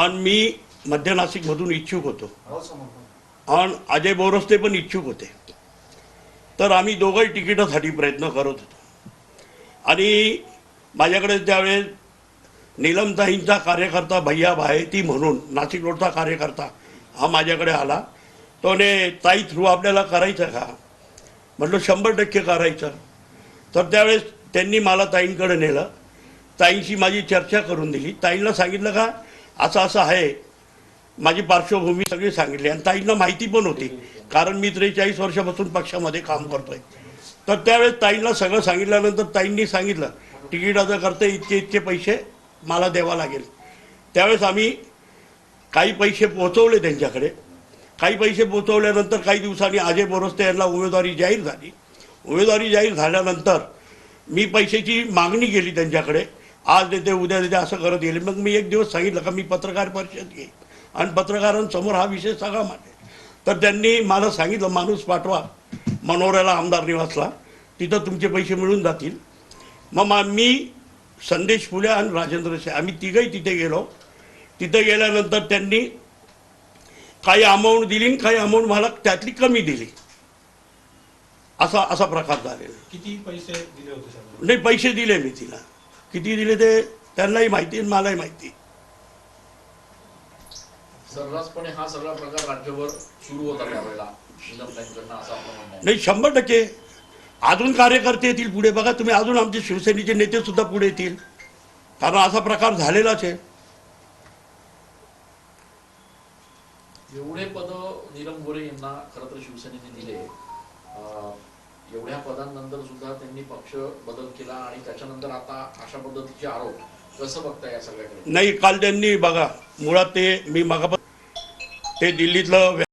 आणि मी मध्य नाशिकमधून इच्छुक होतो आणि अजय बोरस्ते पण इच्छुक होते. तर आम्ही दोघंही तिकिटासाठी प्रयत्न करत होतो. आणि माझ्याकडे त्यावेळेस नीलमताईंचा कार्यकर्ता भैया भायती म्हणून नाशिक रोडचा कार्यकर्ता हा माझ्याकडे आला. तो ने ताई थ्रू आपल्याला करायचं का? म्हटलं 100% करायचं. तर त्यावेळेस त्यांनी मला ताईंकडे नेलं. ताईंशी माझी चर्चा करून दिली. ताईंना सांगितलं का असं असं आहे, माझी पार्श्वभूमी सगळी सांगितली. आणि ताईंना माहिती पण होती, कारण मी 43 वर्षापासून पक्षामध्ये काम करतोय. तर त्यावेळेस ताईंना सगळं सांगितल्यानंतर ताईंनी सांगितलं तिकिटाचं करता इतके पैसे मला द्यावा लागेल. त्यावेळेस आम्ही काही पैसे पोहोचवले त्यांच्याकडे. काही पैसे पोहोचवल्यानंतर काही दिवसांनी अजय बोरस्ते यांना उमेदवारी जाहीर झाली. उमेदवारी जाहीर झाल्यानंतर मी पैशाची मागणी केली त्यांच्याकडे. आज देते उद्या देते असं करत गेले. मग मी एक दिवस सांगितलं का मी पत्रकार परिषद घेईन आणि पत्रकारांसमोर हा विषय सगळा मांडेल. तर त्यांनी मला सांगितलं माणूस पाठवा मनोऱ्याला आमदार निवासला, तिथं तुमचे पैसे मिळून जातील. मग मी संदेश फुले आणि राजेंद्र शे आम्ही तिघही तिथे गेलो. तिथे गेल्यानंतर त्यांनी काही अमाऊंट दिली, काही अमाऊंट मला त्यातली कमी दिली. असा प्रकार झालेला. किती पैसे दिले होते? नाही, पैसे दिले मी तिला. किती दिले ते त्यांनाही माहिती आणि मलाही माहिती. सर्रासपणे हा सगळा प्रकार राज्यभर सुरू होता त्यावेळेला नाही, 100% अजून कार्यकर्ते येतील पुढे. बघा तुम्ही, अजून आमचे शिवसेनेचे नेते सुद्धा पुढे येतील, कारण असा प्रकार झालेलाच आहे. एवढे पद नीलम गोरे यांना खरं तर शिवसेनेने दिले. एवढ्या पदांनंतर सुद्धा त्यांनी पक्ष बदल केला आणि त्याच्यानंतर आता अशा पद्धतीचे आरोप, कसं बघताय या सगळ्याकडे? नाही, काल त्यांनी बघा, मुळात ते मी ते दिल्लीतलं